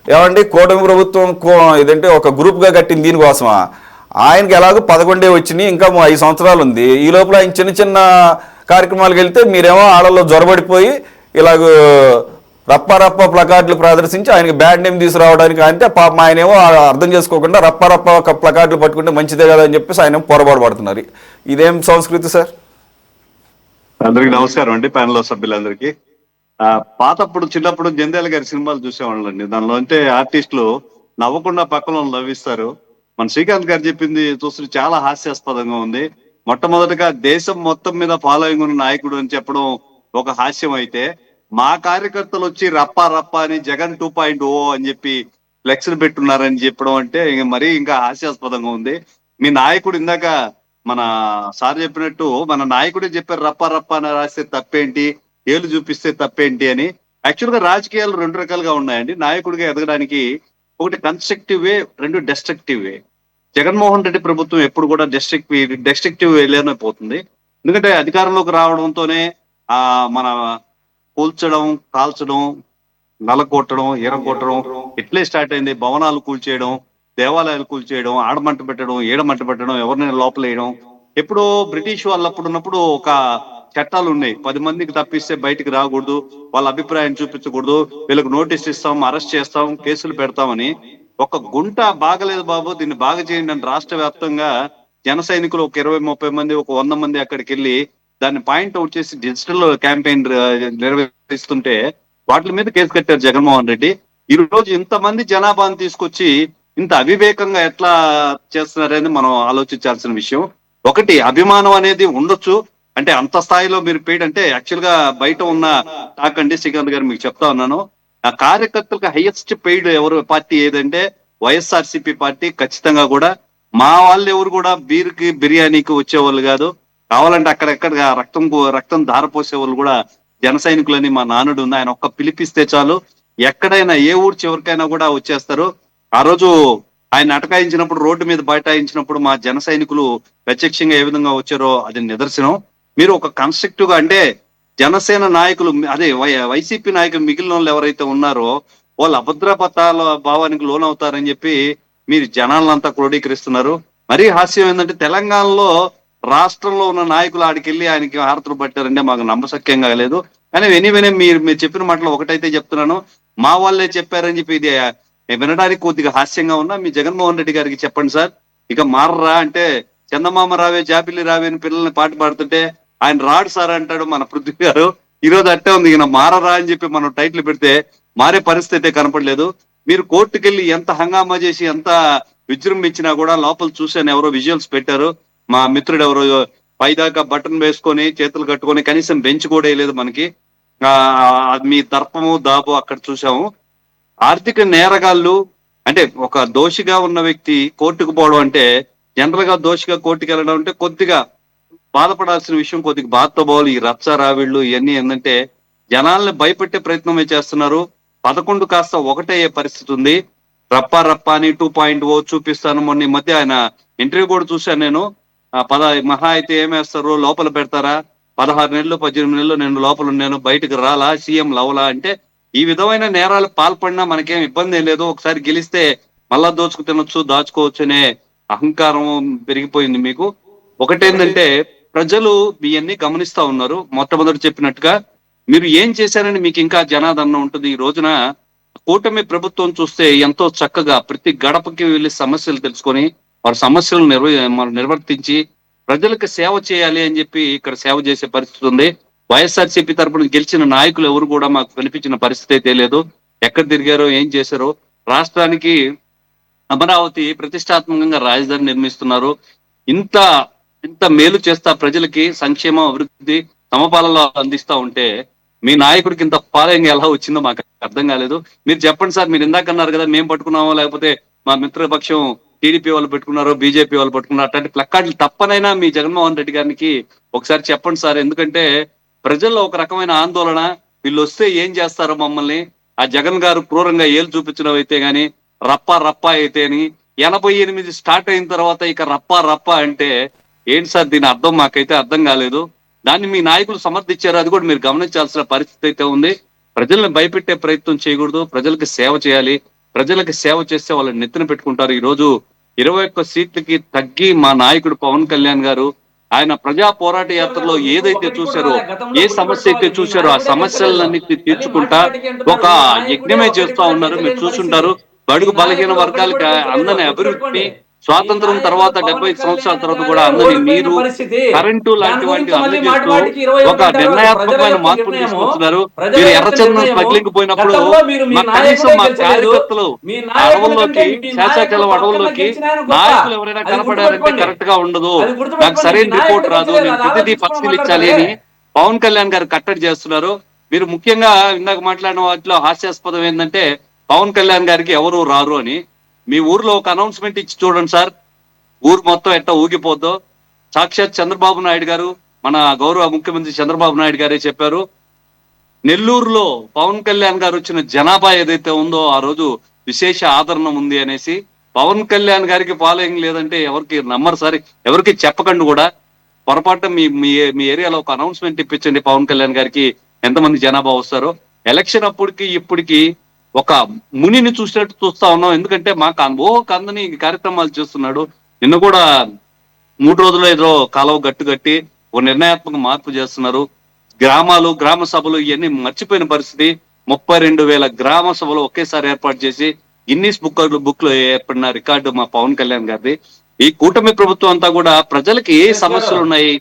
ఏమండి కూటమి ప్రభుత్వం ఇదంటే ఒక గ్రూప్గా కట్టింది దీనికోసమా? ఆయనకి ఎలాగో 11 వచ్చినాయి, ఇంకా 5 సంవత్సరాలు ఉంది. ఈ లోపల ఆయన చిన్న చిన్న కార్యక్రమాలకు వెళ్తే మీరేమో ఆడల్లో జ్వరబడిపోయి ఇలాగ రప్ప ప్లకార్డులు ప్రదర్శించి ఆయనకి బ్యాడ్ నేమ్ తీసుకురావడానికి, అంటే పాపం ఆయనేమో అర్థం చేసుకోకుండా రప్ప ప్లకార్డులు పట్టుకుంటే మంచిదే కదా అని చెప్పేసి ఆయన పొరపాటు పడుతున్నారు. ఇదేం సంస్కృతి సార్? అందరికి నమస్కారం అండి, ప్యానల్ సభ్యులందరికీ. పాతప్పుడు చిన్నప్పుడు జంధ్యాల గారి సినిమాలు చూసేవాళ్ళు అండి. దానిలో అంటే ఆర్టిస్టులు నవ్వకుండా పక్కన నవ్విస్తారు. మన శ్రీకాంత్ గారు చెప్పింది చూస్తే చాలా హాస్యాస్పదంగా ఉంది. మొట్టమొదటిగా దేశం మొత్తం మీద ఫాలోయింగ్ ఉన్న నాయకుడు అని చెప్పడం ఒక హాస్యం అయితే, మా కార్యకర్తలు వచ్చి రప్ప అని జగన్ 2.0 అని చెప్పి ఫ్లెక్స్లు పెట్టున్నారని చెప్పడం అంటే మరీ ఇంకా హాస్యాస్పదంగా ఉంది. మీ నాయకుడు ఇందాక మన సార్ చెప్పినట్టు మన నాయకుడే చెప్పారు రప్ప అని రాస్తే తప్పేంటి, ఏళ్ళు చూపిస్తే తప్పేంటి అని. యాక్చువల్ గా రాజకీయాలు 2 రకాలుగా ఉన్నాయండి. నాయకుడిగా ఎదగడానికి ఒకటి కన్స్ట్రక్టివ్ వే, 2 డెస్ట్రక్టివ్ వే. జగన్మోహన్ రెడ్డి ప్రభుత్వం ఎప్పుడు కూడా డెస్ట్రక్టివ్ వేలోనే పోతుంది. ఎందుకంటే అధికారంలోకి రావడంతోనే మన కూల్చడం, కాల్చడం, నలకొట్టడం, ఎరగొట్టడం ఇట్లే స్టార్ట్ అయింది. భవనాలు కూల్చేయడం, దేవాలయాలు కూల్చేయడం, ఆడమంట పెట్టడం, ఏడమంట పెట్టడం, ఎవరినైనా లోపలేయడం. ఎప్పుడో బ్రిటిష్ వాళ్ళు అప్పుడు ఉన్నప్పుడు ఒక చట్టాలు ఉన్నాయి. 10 మందికి తప్పిస్తే బయటికి రాకూడదు, వాళ్ళ అభిప్రాయం చూపించకూడదు, వీళ్ళకి నోటీస్ ఇస్తాం, అరెస్ట్ చేస్తాం, కేసులు పెడతామని. ఒక గుంట బాగలేదు బాబు, దీన్ని బాగా చేయండి అని రాష్ట్ర వ్యాప్తంగా జన సైనికులు ఒక 20-30 మంది, ఒక 100 మంది అక్కడికి వెళ్ళి దాన్ని పాయింట్ అవుట్ చేసి డిజిటల్ క్యాంపెయిన్ నిర్వహిస్తుంటే వాటి మీద కేసు కట్టారు జగన్మోహన్ రెడ్డి. ఈ రోజు ఇంతమంది జనాభాను తీసుకొచ్చి ఇంత అవివేకంగా ఎట్లా చేస్తున్నారని మనం ఆలోచించాల్సిన విషయం. ఒకటి, అభిమానం అనేది ఉండొచ్చు, అంటే అంత స్థాయిలో మీరు పెయిడ్ అంటే యాక్చువల్ గా బయట ఉన్న టాక్ అండి. శ్రీకాంత్ గారు మీకు చెప్తా ఉన్నాను, ఆ కార్యకర్తలకు హైయెస్ట్ పెయిడ్ ఎవరు పార్టీ ఏదంటే వైఎస్ఆర్సీపీ పార్టీ. ఖచ్చితంగా కూడా మా వాళ్ళు ఎవరు కూడా బీర్కి బిర్యానీకి వచ్చేవాళ్ళు కాదు. కావాలంటే అక్కడెక్కడ రక్తం ధారపోసే వాళ్ళు కూడా జన సైనికులని మా నానుడు ఉంది. ఆయన ఒక్క పిలిపిస్తే చాలు, ఎక్కడైనా ఏ ఊరు చివరికైనా కూడా వచ్చేస్తారు. ఆ రోజు ఆయన అటకాయించినప్పుడు, రోడ్డు మీద బైఠాయించినప్పుడు మా జన సైనికులు ప్రత్యక్షంగా ఏ విధంగా వచ్చారో అది నిదర్శనం. మీరు ఒక కన్స్ట్రక్టివ్ గా అంటే జనసేన నాయకులు, అదే వైసీపీ నాయకులు మిగిలిన వాళ్ళు ఎవరైతే ఉన్నారో వాళ్ళు అభద్రపతాల భావానికి లోనవుతారని చెప్పి మీరు జనాలంతా క్రోడీకరిస్తున్నారు. మరీ హాస్యం ఏంటంటే తెలంగాణలో రాష్ట్రంలో ఉన్న నాయకులు ఆడికెళ్ళి ఆయనకి హారతులు పట్టారంటే మాకు నమ్మశక్యంగా లేదు. కానీ వెనివెనే మీరు చెప్పిన మాటలు ఒకటైతే చెప్తున్నాను, మా వాళ్ళే చెప్పారని చెప్పి ఇది వినడానికి కొద్దిగా హాస్యంగా ఉన్నా మీ జగన్మోహన్ రెడ్డి గారికి చెప్పండి సార్, ఇక మారరా అంటే చందమామ రావే జాబిల్లి రావే అని పిల్లల్ని పాట పాడుతుంటే ఆయన రాడు సార్ అంటాడు మన పృథ్వీ గారు. ఈ రోజు అట్టే ఉంది, ఈయన మారరా అని చెప్పి మనం టైటిల్ పెడితే మారే పరిస్థితి కనపడలేదు. మీరు కోర్టుకెళ్ళి ఎంత హంగామా చేసి ఎంత విజృంభించినా కూడా లోపల చూసాను ఎవరో విజువల్స్ పెట్టారు. మా మిత్రుడు ఎవరో పైదాకా బటన్ వేసుకొని చేతులు కట్టుకొని కనీసం బెంచ్ కూడా వేయలేదు మనకి. మీ దర్పము దాబు అక్కడ చూసాము. ఆర్థిక నేరగాళ్ళు అంటే ఒక దోషిగా ఉన్న వ్యక్తి కోర్టుకు పోవడం అంటే, జనరల్ గా దోషిగా కోర్టుకు వెళ్ళడం అంటే కొద్దిగా బాధపడాల్సిన విషయం. కొద్దిగా బాధతో పోవాలి. ఈ రచ్చ రావిళ్ళు ఇవన్నీ ఏంటంటే జనాల్ని భయపెట్టే ప్రయత్నమే చేస్తున్నారు. 11 కాస్త 1 అయ్యే పరిస్థితి ఉంది. రప్ప అని 2.0 చూపిస్తాను. మొన్న ఈ మధ్య ఆయన ఇంటర్వ్యూ కూడా చూశాను నేను. మహా అయితే ఏమేస్తారు, లోపల పెడతారా, 16 నెలలు 18 నెలలు నేను లోపల ఉన్నాను, బయటకు రాలా, సీఎం లవలా అంటే ఈ విధమైన నేరాలు పాల్పడినా మనకేం ఇబ్బంది ఏం లేదు. ఒకసారి గెలిస్తే మళ్ళా దోచుకు తినొచ్చు, దాచుకోవచ్చు అనే అహంకారం పెరిగిపోయింది మీకు. ఒకటేంటంటే ప్రజలు ఇవన్నీ గమనిస్తా ఉన్నారు. మొట్టమొదటి చెప్పినట్టుగా మీరు ఏం చేశారని మీకు ఇంకా జనాదరణ ఉంటుంది. ఈ రోజున కూటమి ప్రభుత్వం చూస్తే ఎంతో చక్కగా ప్రతి గడపకి వెళ్లి సమస్యలు తెలుసుకొని వారి సమస్యలను నిర్వర్తించి ప్రజలకు సేవ చేయాలి అని చెప్పి ఇక్కడ సేవ చేసే పరిస్థితి ఉంది. వైఎస్ఆర్సీపీ తరపున గెలిచిన నాయకులు ఎవరు కూడా మాకు కనిపించిన పరిస్థితి అయితే లేదు. ఎక్కడ తిరిగారో, ఏం చేశారో. రాష్ట్రానికి అమరావతి ప్రతిష్టాత్మకంగా రాజధాని నిర్మిస్తున్నారు. ఇంత ఇంత మేలు చేస్తా ప్రజలకి సంక్షేమం, అభివృద్ధి సమపాలలో అందిస్తా ఉంటే మీ నాయకుడికి ఇంత ఫాలోయింగ్ ఎలా వచ్చిందో మాకు అర్థం కాలేదు. మీరు చెప్పండి సార్, మీరు ఇందాక అన్నారు కదా మేము పట్టుకున్నామో లేకపోతే మా మిత్రపక్షం టీడీపీ వాళ్ళు పెట్టుకున్నారో బీజేపీ వాళ్ళు పట్టుకున్నారు, అట్లాంటి ప్లక్కార్డులు తప్పనైనా మీ జగన్మోహన్ రెడ్డి గారికి ఒకసారి చెప్పండి సార్. ఎందుకంటే ప్రజల్లో ఒక రకమైన ఆందోళన, వీళ్ళు వస్తే ఏం చేస్తారో మమ్మల్ని, ఆ జగన్ గారు క్రూరంగా ఏలు చూపించడం అయితే గాని, రప్ప అయితే అని 88 స్టార్ట్ అయిన తర్వాత ఇక రప్ప అంటే ఏంటి సార్, దీని అర్థం మాకైతే అర్థం కాలేదు. దాన్ని మీ నాయకులు సమర్థించారు, అది కూడా మీరు గమనించాల్సిన పరిస్థితి అయితే ఉంది. ప్రజల్ని భయపెట్టే ప్రయత్నం చేయకూడదు, ప్రజలకు సేవ చేయాలి. ప్రజలకు సేవ చేస్తే వాళ్ళని నెత్తిన పెట్టుకుంటారు. ఈ రోజు 21 సీట్లకి తగ్గి మా నాయకుడు పవన్ కళ్యాణ్ గారు ఆయన ప్రజా పోరాట యాత్రలో ఏదైతే చూశారో, ఏ సమస్య అయితే చూశారో ఆ సమస్యలన్నింటినీ తీర్చుకుంటా ఒక యజ్ఞమే చేస్తా ఉన్నారు. మీరు చూస్తుంటారు, బడుగు బలహీన వర్గాలకి అందని అభివృద్ధిని స్వాతంత్రం తర్వాత 70 సంవత్సరాల తర్వాత కూడా అందని నీరు, కరెంటు లాంటి వాటిని అందజేస్తూ ఒక నిర్ణయాత్మకమైన మార్పును తీసుకొస్తున్నారు. మీరు ఎర్రచందనం స్మగ్లింగ్ పోయినప్పుడు కనీసం మా కార్యకర్తలు అడవుల్లోకి, శేషాచలం అడవుల్లోకి నాయకులు ఎవరైనా కనపడారంటే కరెక్ట్ గా ఉండదు, నాకు సరైన రిపోర్ట్ రాదు, నేను ప్రతిదీ పరిశీలించాలి అని పవన్ కళ్యాణ్ గారు కట్టడి చేస్తున్నారు. మీరు ముఖ్యంగా ఇందాక మాట్లాడిన వాటిలో హాస్యాస్పదం ఏంటంటే పవన్ కళ్యాణ్ గారికి ఎవరు రారు అని. మీ ఊర్లో ఒక అనౌన్స్మెంట్ ఇచ్చి చూడండి సార్, ఊరు మొత్తం ఎట్టా ఊగిపోద్దో. సాక్షాత్ చంద్రబాబు నాయుడు గారు, మన గౌరవ ముఖ్యమంత్రి చంద్రబాబు నాయుడు గారే చెప్పారు, నెల్లూరులో పవన్ కళ్యాణ్ గారు వచ్చిన జనాభా ఏదైతే ఉందో ఆ రోజు విశేష ఆదరణ ఉంది అనేసి. పవన్ కళ్యాణ్ గారికి ఫాలోయింగ్ లేదంటే ఎవరికి నమ్మరు సార్, ఎవరికి చెప్పకండి కూడా. పొరపాటు మీ ఏరియాలో ఒక అనౌన్స్మెంట్ ఇప్పించండి పవన్ కళ్యాణ్ గారికి ఎంతమంది జనాభా వస్తారో. ఎలక్షన్ అప్పటికి ఇప్పటికి ఒక మునిని చూసినట్టు చూస్తా ఉన్నాం. ఎందుకంటే మాకు కందని కార్యక్రమాలు చేస్తున్నాడు. నిన్న కూడా 3 రోజులు ఏదో కాలువ గట్టు కట్టి ఒక నిర్ణయాత్మక మార్పు చేస్తున్నారు. గ్రామాలు, గ్రామ సభలు ఇవన్నీ మర్చిపోయిన పరిస్థితి. 32,000 గ్రామ సభలు ఒకేసారి ఏర్పాటు చేసి గిన్నీస్ బుక్ లో ఏర్పడిన రికార్డు మా పవన్ కళ్యాణ్ గారిది. ఈ కూటమి ప్రభుత్వం అంతా కూడా ప్రజలకి ఏ సమస్యలు ఉన్నాయి,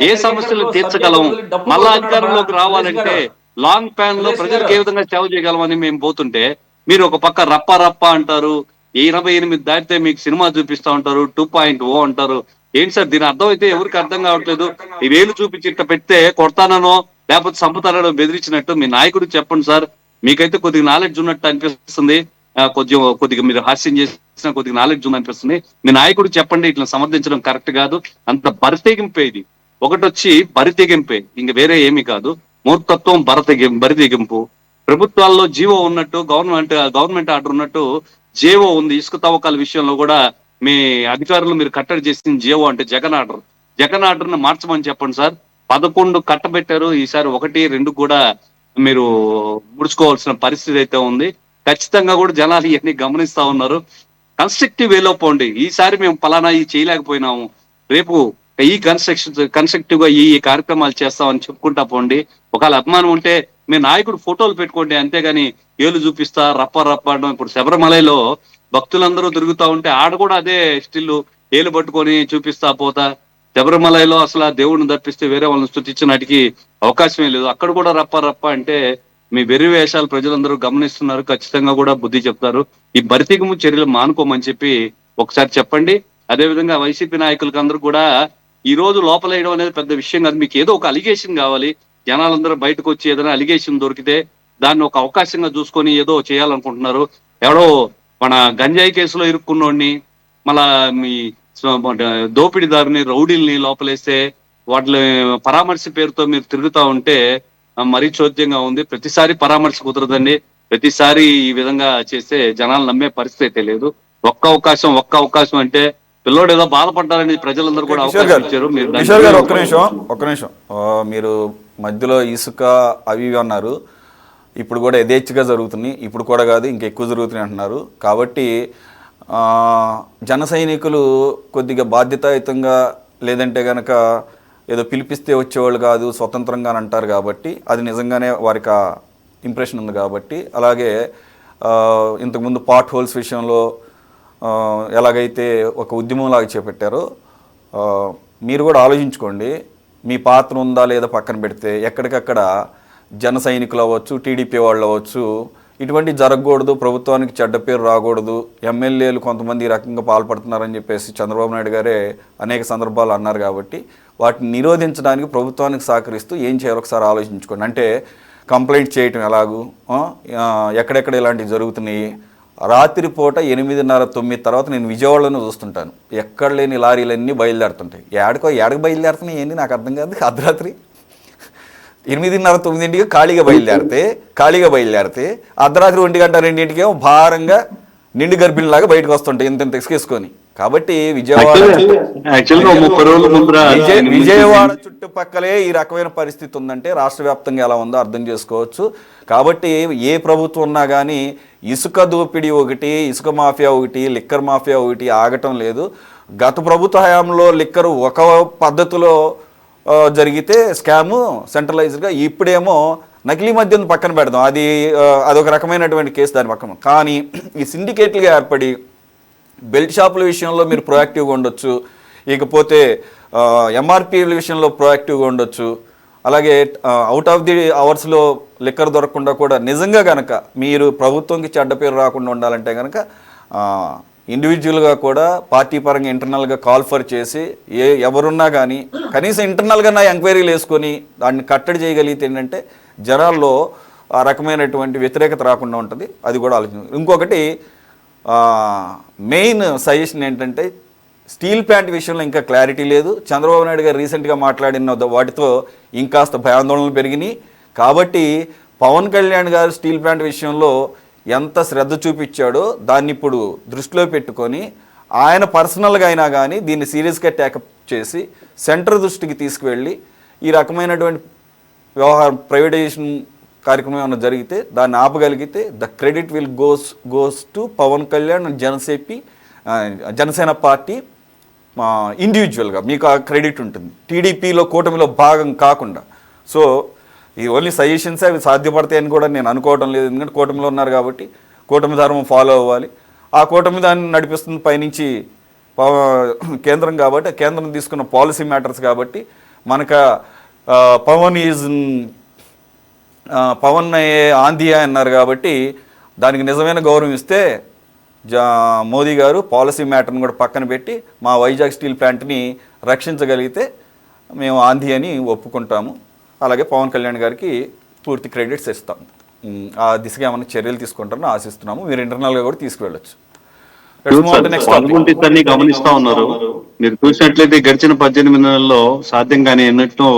ఏ సమస్యలు తీర్చగలం, మళ్ళా అధికారంలోకి రావాలంటే లాంగ్ ప్యాన్ లో ప్రజలకు ఏ విధంగా సేవ చేయగలమని మేము పోతుంటే మీరు ఒక పక్క రప్ప అంటారు, 28 దాటితే మీకు సినిమా చూపిస్తా ఉంటారు, 2.0 అంటారు. ఏంటి సార్ దీని అర్థం అయితే ఎవరికి అర్థం కావట్లేదు. ఈ వేలు చూపించి ఇట్ట పెడితే కొడతానో లేకపోతే చంపుతానో బెదిరించినట్టు. మీ నాయకుడికి చెప్పండి సార్, మీకైతే కొద్దిగా నాలెడ్జ్ ఉన్నట్టు అనిపిస్తుంది, కొద్దిగా మీరు హాస్యం చేసిన కొద్దిగా నాలెడ్జ్ ఉంది అనిపిస్తుంది. మీ నాయకుడు చెప్పండి, ఇట్లా సమర్థించడం కరెక్ట్ కాదు. అంత బరితెగింపే ఇది. ఒకటి వచ్చి బరితెగింపే, ఇంక వేరే ఏమీ కాదు. మూర్ఖత్వం, బరితెగింపు. ప్రభుత్వాల్లో జీవో ఉన్నట్టు, గవర్నమెంట్ ఆర్డర్ ఉన్నట్టు జీవో ఉంది. ఇసుక తవ్వకాల విషయంలో కూడా మీ అధికారులు మీరు కట్టడి చేసిన జీవో అంటే జగన్ ఆర్డర్ ను మార్చమని చెప్పండి సార్. 11 కట్టబెట్టారు, ఈసారి 1, 2 కూడా మీరు ముడుచుకోవాల్సిన పరిస్థితి అయితే ఉంది. ఖచ్చితంగా కూడా జనాలు ఇవన్నీ గమనిస్తా ఉన్నారు. కన్స్ట్రక్టివ్ వేలో పోండి. ఈసారి మేము పలానా ఈ చేయలేకపోయినాము, రేపు ఈ కన్స్ట్రక్టివ్ గా ఈ కార్యక్రమాలు చేస్తామని చెప్పుకుంటా పోండి. ఒకవేళ అభిమానం ఉంటే మీ నాయకుడు ఫోటోలు పెట్టుకోండి, అంతేగాని ఏళ్ళు చూపిస్తా రప్ప అనడం. ఇప్పుడు శబరిమలలో భక్తులందరూ తిరుగుతా ఉంటే ఆడ కూడా అదే స్టిల్ ఏలు పట్టుకొని చూపిస్తా పోతా. శబరిమలలో అసలు ఆ దేవుడిని తప్పిస్తే వేరే వాళ్ళని స్తుతించడానికి అవకాశమే లేదు. అక్కడ కూడా రప్ప అంటే మీ వెర్రి వేషాలు ప్రజలందరూ గమనిస్తున్నారు. ఖచ్చితంగా కూడా బుద్ధి చెప్తారు. ఈ బరితెగింపు చర్యలు మానుకోమని చెప్పి ఒకసారి చెప్పండి. అదేవిధంగా వైసీపీ నాయకులకు అందరూ కూడా ఈ రోజు లోపలేయడం అనేది పెద్ద విషయం కాదు. మీకు ఏదో ఒక అలిగేషన్ కావాలి. జనాలందరూ బయటకు వచ్చి ఏదైనా అలిగేషన్ దొరికితే దాన్ని ఒక అవకాశంగా చూసుకొని ఏదో చేయాలనుకుంటున్నారు. ఎవడో మన గంజాయి కేసులో ఇరుక్కున్నోడిని, మళ్ళా మీ దోపిడీదారుని, రౌడీల్ని లోపలేస్తే వాటి పరామర్శ పేరుతో మీరు తిరుగుతా ఉంటే మరీ చోద్యంగా ఉంది. ప్రతిసారి పరామర్శ కుదరదండి. ప్రతిసారి ఈ విధంగా చేస్తే జనాలు నమ్మే పరిస్థితి లేదు. ఒక్క అవకాశం అంటే పిల్లోడు ఏదో బాధపడ్డారని ప్రజలందరూ కూడా అవకాశం ఇచ్చారు. కిషోర్ గారు ఒక్క నిమిషం మీరు మధ్యలో ఇసుక అవి అన్నారు. ఇప్పుడు కూడా యథేచ్ఛగా జరుగుతున్నాయి. ఇప్పుడు కూడా కాదు, ఇంకెక్కువ జరుగుతున్నాయి అంటున్నారు. కాబట్టి జన సైనికులు కొద్దిగా బాధ్యతాయుతంగా, లేదంటే కనుక ఏదో పిలిపిస్తే వచ్చేవాళ్ళు కాదు, స్వతంత్రంగా అంటారు. కాబట్టి అది నిజంగానే వారికి ఇంప్రెషన్ ఉంది. కాబట్టి అలాగే ఇంతకుముందు పాట్ హోల్స్ విషయంలో ఎలాగైతే ఒక ఉద్యమంలాగా చేపట్టారో మీరు కూడా ఆలోచించుకోండి. మీ పాత్ర ఉందా లేదా పక్కన పెడితే ఎక్కడికక్కడ జన సైనికులు అవ్వచ్చు, టీడీపీ వాళ్ళు అవ్వచ్చు, ఇటువంటి జరగకూడదు, ప్రభుత్వానికి చెడ్డ పేరు రాకూడదు, ఎమ్మెల్యేలు కొంతమంది ఈ రకంగా పాల్పడుతున్నారని చెప్పేసి చంద్రబాబు నాయుడు గారే అనేక సందర్భాలు అన్నారు. కాబట్టి వాటిని నిరోధించడానికి ప్రభుత్వానికి సహకరిస్తూ ఏం చేయాలో ఒకసారి ఆలోచించుకోండి. అంటే కంప్లైంట్ చేయటం ఎలాగూ, ఎక్కడెక్కడ ఇలాంటివి జరుగుతున్నాయి. రాత్రిపూట 8:30, 9 తర్వాత నేను విజయవాడలోనే చూస్తుంటాను. ఎక్కడ లేని లారీలన్నీ బయలుదేరుతుంటాయి. ఏడకు బయలుదేరుతున్నాయి ఏంటి నాకు అర్థం కాదు. అర్ధరాత్రి 8:30, 9 ఖాళీగా బయలుదేరితే అర్ధరాత్రి 1 గంట 2 భారంగా నిండు గర్భిణిలాగా బయటకు వస్తుంటాయి ఇంత ఇసుకేసుకొని. కాబట్టి విజయవాడ యాక్చువల్గా 30 రోజుల ముందర విజయవాడ చుట్టుపక్కలే ఈ రకమైన పరిస్థితి ఉందంటే రాష్ట్ర వ్యాప్తంగా ఎలా ఉందో అర్థం చేసుకోవచ్చు. కాబట్టి ఏ ప్రభుత్వం ఉన్నా కానీ ఇసుక దోపిడీ ఒకటి, ఇసుక మాఫియా ఒకటి, లిక్కర్ మాఫియా ఒకటి ఆగటం లేదు. గత ప్రభుత్వ హయాంలో లిక్కర్ ఒక పద్ధతిలో జరిగితే స్కాము సెంట్రలైజ్డ్గా, ఇప్పుడేమో నకిలీ మద్యం పక్కన పెడదాం, అదొక రకమైనటువంటి కేసు దాని పక్కన. కానీ ఈ సిండికేట్లుగా ఏర్పడి బెల్ట్ షాపుల విషయంలో మీరు ప్రొయాక్టివ్గా ఉండొచ్చు, ఇకపోతే ఎంఆర్పీల విషయంలో ప్రొయాక్టివ్గా ఉండొచ్చు, అలాగే అవుట్ ఆఫ్ ది అవర్స్లో లిక్కర్ దొరకకుండా కూడా నిజంగా కనుక మీరు ప్రభుత్వంకి చెడ్డ పేరు రాకుండా ఉండాలంటే కనుక ఇండివిజువల్గా కూడా పార్టీ పరంగా ఇంటర్నల్గా కాల్ఫర్ చేసి ఎవరున్నా కానీ కనీసం ఇంటర్నల్గా ఎంక్వైరీలు వేసుకొని దాన్ని కట్టడి చేయగలిగితే ఏంటంటే జనాల్లో ఆ రకమైనటువంటి వ్యతిరేకత రాకుండా ఉంటుంది. అది కూడా ఆలోచన. ఇంకొకటి మెయిన్ సజెషన్ ఏంటంటే స్టీల్ ప్లాంట్ విషయంలో ఇంకా క్లారిటీ లేదు. చంద్రబాబు నాయుడు గారు రీసెంట్గా మాట్లాడిన వాటితో ఇంకాస్త భయాందోళనలు పెరిగినాయి. కాబట్టి పవన్ కళ్యాణ్ గారు స్టీల్ ప్లాంట్ విషయంలో ఎంత శ్రద్ధ చూపించాడో దాన్ని ఇప్పుడు దృష్టిలో పెట్టుకొని ఆయన పర్సనల్గా అయినా కానీ దీన్ని సీరియస్గా టేకప్ చేసి సెంటర్ దృష్టికి తీసుకువెళ్ళి ఈ రకమైనటువంటి వ్యవహారం ప్రైవేటైజేషన్ కార్యక్రమం ఏమైనా జరిగితే దాన్ని ఆపగలిగితే the credit will goes to Pawan Kalyan and Janasena party ఇండివిజువల్గా మీకు ఆ క్రెడిట్ ఉంటుంది, టీడీపీలో కూటమిలో భాగం కాకుండా. సో ఈ ఓన్లీ సజెషన్స్ అవి సాధ్యపడతాయని కూడా నేను అనుకోవడం లేదు. ఎందుకంటే కూటమిలో ఉన్నారు కాబట్టి కూటమి ధర్మం ఫాలో అవ్వాలి. ఆ కూటమి దాన్ని నడిపిస్తుంది పైనుంచి కేంద్రం కాబట్టి, కేంద్రం తీసుకున్న పాలసీ మ్యాటర్స్ కాబట్టి మనకు పవన్ ఆంధ్య అన్నారు కాబట్టి దానికి నిజమైన గౌరవం ఇస్తే మోదీ గారు పాలసీ మ్యాటర్ని కూడా పక్కన పెట్టి మా వైజాగ్ స్టీల్ ప్లాంట్ని రక్షించగలిగితే మేము ఆంధ్య అని ఒప్పుకుంటాము. అలాగే పవన్ కళ్యాణ్ గారికి పూర్తి క్రెడిట్స్ ఇస్తాం. ఆ దిశగా ఏమైనా చర్యలు తీసుకుంటారని ఆశిస్తున్నాము. మీరు ఇంటర్నల్గా కూడా తీసుకువెళ్ళొచ్చు. గమనిస్తా ఉన్నారు. మీరు చూసినట్లయితే గడిచిన 18 నెలల్లో సాధ్యం కానీ ఎన్నట్టు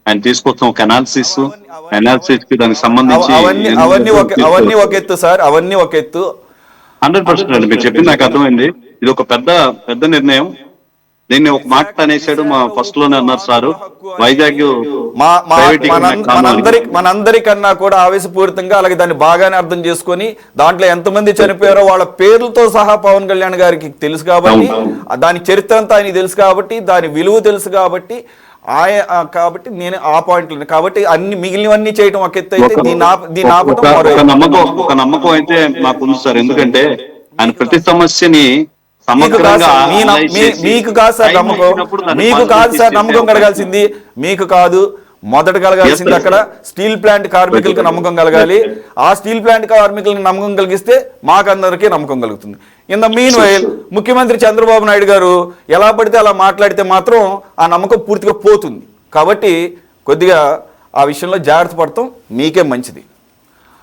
ఆయన తీసుకొస్తాం ఒక అనాలిసిస్ కి దానికి సంబంధించి అవన్నీ ఒక ఎత్తు సార్, అవన్నీ ఒక ఎత్తు. 100% అండి, మీరు చెప్పింది నాకు అర్థమైంది. ఇది ఒక పెద్ద నిర్ణయం. దీన్ని ఒక మాట అనేసాడు మా ఫస్ట్ లోనే అన్నారు సారు, వైజాగ్ మనందరికన్నా కూడా ఆవేశపూరితంగా అలాగే దాన్ని బాగానే అర్థం చేసుకొని దాంట్లో ఎంతమంది చనిపోయారో వాళ్ళ పేర్లతో సహా పవన్ కళ్యాణ్ గారికి తెలుసు కాబట్టి, దాని చరిత్ర అంతా ఆయనకి తెలుసు కాబట్టి, దాని విలువ తెలుసు కాబట్టి కాబట్టి నేను ఆ పాయింట్లు కాబట్టి అన్ని మిగిలినవన్నీ చేయటం ఒక ఎత్తు అయితే దీన్ని ఆపటం ఒక నమ్మకం అయితే మాకు ఉంది సార్. ఎందుకంటే ఆయన ప్రతి సమస్యని మీకు కాదు సార్ నమ్మకం కలగాల్సింది, మీకు కాదు. మొదట కలగాల్సింది అక్కడ స్టీల్ ప్లాంట్ కార్మికులకు నమ్మకం కలగాలి. ఆ స్టీల్ ప్లాంట్ కార్మికులకు నమ్మకం కలిగిస్తే మాకందరికీ నమ్మకం కలుగుతుంది. ఇన్ ద మీన్ వైల్ ముఖ్యమంత్రి చంద్రబాబు నాయుడు గారు ఎలా పడితే అలా మాట్లాడితే మాత్రం ఆ నమ్మకం పూర్తిగా పోతుంది. కాబట్టి కొద్దిగా ఆ విషయంలో జాగ్రత్త పడతాం, మీకే మంచిది.